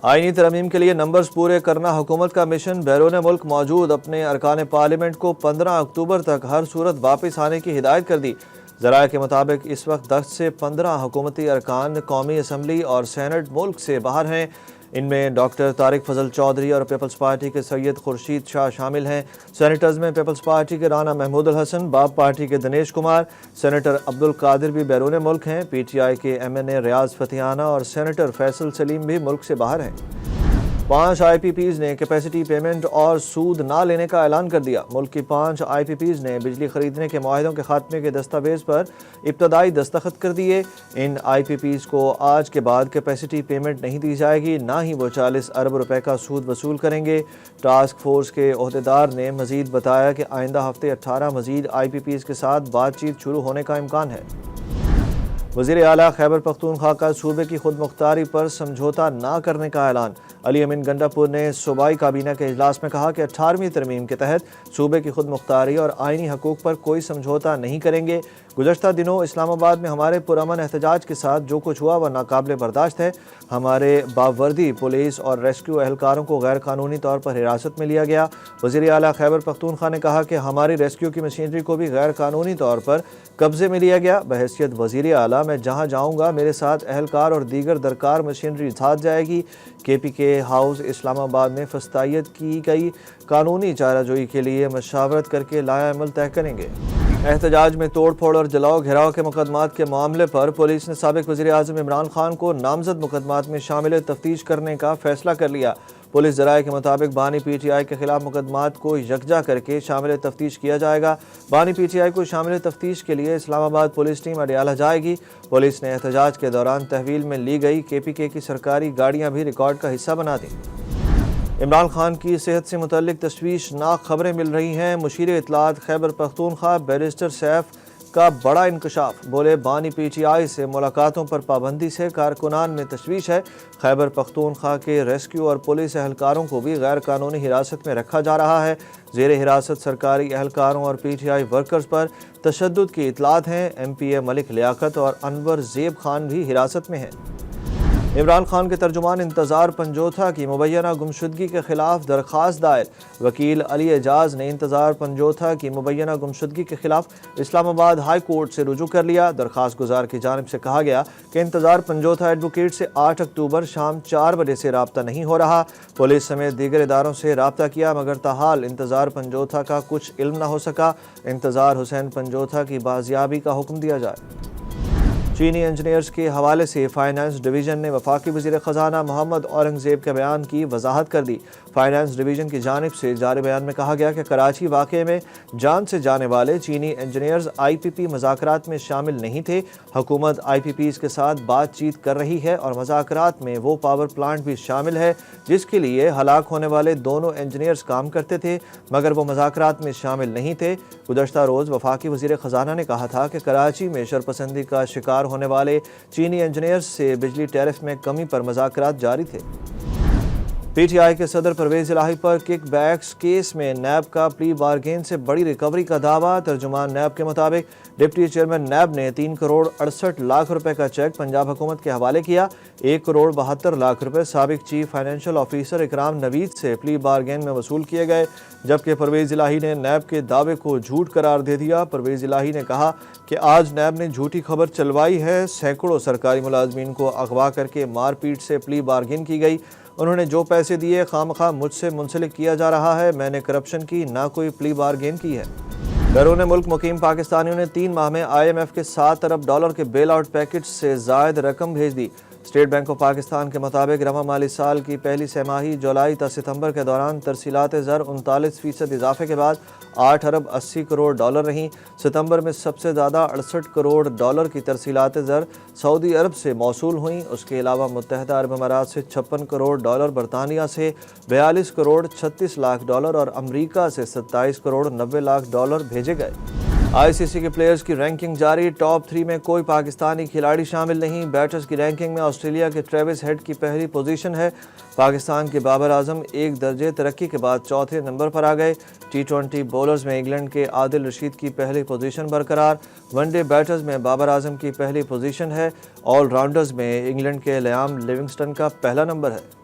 آئینی ترمیم کے لیے نمبرز پورے کرنا حکومت کا مشن، بیرون ملک موجود اپنے ارکان پارلیمنٹ کو 15 اکتوبر تک ہر صورت واپس آنے کی ہدایت کر دی۔ ذرائع کے مطابق اس وقت 10 سے 15 حکومتی ارکان قومی اسمبلی اور سینٹ ملک سے باہر ہیں۔ ان میں ڈاکٹر طارق فضل چودھری اور پیپلز پارٹی کے سید خورشید شاہ شامل ہیں۔ سینیٹرز میں پیپلز پارٹی کے رانا محمود الحسن، باب پارٹی کے دنیش کمار، سینیٹر عبدالقادر بھی بیرون ملک ہیں۔ پی ٹی آئی کے ایم این اے ریاض فتحیانہ اور سینیٹر فیصل سلیم بھی ملک سے باہر ہیں۔ 5 آئی پی پیز نے کیپیسٹی پیمنٹ اور سود نہ لینے کا اعلان کر دیا۔ ملک کی 5 آئی پی پیز نے بجلی خریدنے کے معاہدوں کے خاتمے کے دستاویز پر ابتدائی دستخط کر دیے۔ ان آئی پی پیز کو آج کے بعد کیپیسٹی پیمنٹ نہیں دی جائے گی، نہ ہی وہ 40 ارب روپے کا سود وصول کریں گے۔ ٹاسک فورس کے عہدیدار نے مزید بتایا کہ آئندہ ہفتے 18 مزید آئی پی پیز کے ساتھ بات چیت شروع ہونے کا امکان ہے۔ وزیر اعلیٰ خیبر پختونخوا کا صوبے کی خود مختاری پر سمجھوتا نہ کرنے کا اعلان۔ علی امین گنڈاپور نے صوبائی کابینہ کے اجلاس میں کہا کہ 18ویں ترمیم کے تحت صوبے کی خود مختاری اور آئینی حقوق پر کوئی سمجھوتا نہیں کریں گے۔ گزشتہ دنوں اسلام آباد میں ہمارے پرامن احتجاج کے ساتھ جو کچھ ہوا وہ ناقابل برداشت ہے۔ ہمارے باوردی پولیس اور ریسکیو اہلکاروں کو غیر قانونی طور پر حراست میں لیا گیا۔ وزیر اعلیٰ خیبر پختونخوا نے کہا کہ ہماری ریسکیو کی مشینری کو بھی غیر قانونی طور پر قبضے میں لیا گیا۔ بحیثیت وزیر اعلیٰ میں جہاں جاؤں گا میرے ساتھ اہلکار اور دیگر درکار مشینری ساتھ جائے گی۔ کے پی کے ہاؤس اسلام آباد میں فسطائیت کی گئی قانونی چارہ جوئی کے لیے مشاورت کر کے لائحہ عمل طے کریں گے۔ احتجاج میں توڑ پھوڑ اور جلاؤ گھیراؤ کے مقدمات کے معاملے پر پولیس نے سابق وزیر اعظم عمران خان کو نامزد مقدمات میں شامل تفتیش کرنے کا فیصلہ کر لیا۔ پولیس ذرائع کے مطابق بانی پی ٹی آئی کے خلاف مقدمات کو یکجا کر کے شامل تفتیش کیا جائے گا۔ بانی پی ٹی آئی کو شامل تفتیش کے لیے اسلام آباد پولیس ٹیم اڈیالہ جائے گی۔ پولیس نے احتجاج کے دوران تحویل میں لی گئی کے پی کے کی سرکاری گاڑیاں بھی ریکارڈ کا حصہ بنا دیں۔ عمران خان کی صحت سے متعلق تشویشناک خبریں مل رہی ہیں۔ مشیر اطلاعات خیبر پختونخوا بیرسٹر سیف کا بڑا انکشاف، بولے بانی پی ٹی آئی سے ملاقاتوں پر پابندی سے کارکنان میں تشویش ہے۔ خیبر پختونخوا کے ریسکیو اور پولیس اہلکاروں کو بھی غیر قانونی حراست میں رکھا جا رہا ہے۔ زیر حراست سرکاری اہلکاروں اور پی ٹی آئی ورکرز پر تشدد کی اطلاعات ہیں۔ ایم پی اے ملک لیاقت اور انور زیب خان بھی حراست میں ہیں۔ عمران خان کے ترجمان انتظار پنجوتھا کی مبینہ گمشدگی کے خلاف درخواست دائر۔ وکیل علی اعجاز نے انتظار پنجوتھا کی مبینہ گمشدگی کے خلاف اسلام آباد ہائی کورٹ سے رجوع کر لیا۔ درخواست گزار کی جانب سے کہا گیا کہ انتظار پنجوتھا ایڈوکیٹ سے 8 اکتوبر شام 4 بجے سے رابطہ نہیں ہو رہا۔ پولیس سمیت دیگر اداروں سے رابطہ کیا مگر تاحال انتظار پنجوتھا کا کچھ علم نہ ہو سکا۔ انتظار حسین پنجوتھا کی بازیابی کا حکم دیا جائے۔ چینی انجینئرز کے حوالے سے فائنانس ڈویژن نے وفاقی وزیر خزانہ محمد اورنگزیب کے بیان کی وضاحت کر دی۔ فائنانس ڈویژن کی جانب سے جاری بیان میں کہا گیا کہ کراچی واقعے میں جان سے جانے والے چینی انجینئرز آئی پی پی مذاکرات میں شامل نہیں تھے۔ حکومت آئی پی پیز کے ساتھ بات چیت کر رہی ہے اور مذاکرات میں وہ پاور پلانٹ بھی شامل ہے جس کے لیے ہلاک ہونے والے دونوں انجینئرز کام کرتے تھے مگر وہ مذاکرات میں شامل نہیں تھے۔ گزشتہ روز وفاقی وزیر خزانہ نے کہا تھا کہ کراچی میں شرپسندی کا شکار ہونے والے چینی انجینئرز سے بجلی ٹیرف میں کمی پر مذاکرات جاری تھے۔ پی ٹی آئی کے صدر پرویز الہی پر کک بیکس کیس میں نیب کا پلی بارگین سے بڑی ریکوری کا دعویٰ۔ ترجمان نیب کے مطابق ڈپٹی چیئرمین نیب نے 3 کروڑ 68 لاکھ روپے کا چیک پنجاب حکومت کے حوالے کیا۔ 1 کروڑ 72 لاکھ روپے سابق چیف فائنینشل آفیسر اکرام نوید سے پلی بارگین میں وصول کیے گئے جبکہ پرویز الہی نے نیب کے دعوے کو جھوٹ قرار دے دیا۔ پرویز الہی نے کہا کہ آج نیب نے جھوٹی خبر چلوائی ہے۔ سینکڑوں سرکاری ملازمین کو اغوا کر کے مار پیٹ سے پلی بارگین کی گئی۔ انہوں نے جو پیسے دیے خواہ مجھ سے منسلک کیا جا رہا ہے۔ میں نے کرپشن کی نہ کوئی پلی بارگین کی ہے۔ بیرون ملک مقیم پاکستانیوں نے 3 ماہ میں آئی ایم ایف کے 7 ارب ڈالر کے بیل آؤٹ پیکج سے زائد رقم بھیج دی۔ اسٹیٹ بینک آف پاکستان کے مطابق رواں مالی سال کی پہلی سہ ماہی جولائی تا ستمبر کے دوران ترسیلات زر 39% اضافے کے بعد 8 ارب 80 کروڑ ڈالر رہیں۔ ستمبر میں سب سے زیادہ 68 کروڑ ڈالر کی ترسیلات زر سعودی عرب سے موصول ہوئیں۔ اس کے علاوہ متحدہ عرب امارات سے 56 کروڑ ڈالر، برطانیہ سے 42 کروڑ 36 لاکھ ڈالر اور امریکہ سے 27 کروڑ 90 لاکھ ڈالر بھیجے گئے۔ آئی سی سی کے پلیئرز کی رینکنگ جاری۔ ٹاپ 3 میں کوئی پاکستانی کھلاڑی شامل نہیں۔ بیٹرز کی رینکنگ میں آسٹریلیا کے ٹریوس ہیڈ کی پہلی پوزیشن ہے۔ پاکستان کے بابر اعظم 1 درجے ترقی کے بعد 4تھے نمبر پر آ گئے۔ T20 بولرز میں انگلینڈ کے عادل رشید کی پہلی پوزیشن برقرار۔ ون ڈے بیٹرز میں بابر اعظم کی پہلی پوزیشن ہے۔ آل راؤنڈرز میں انگلینڈ کے لیام لیونگسٹن کا پہلا نمبر ہے۔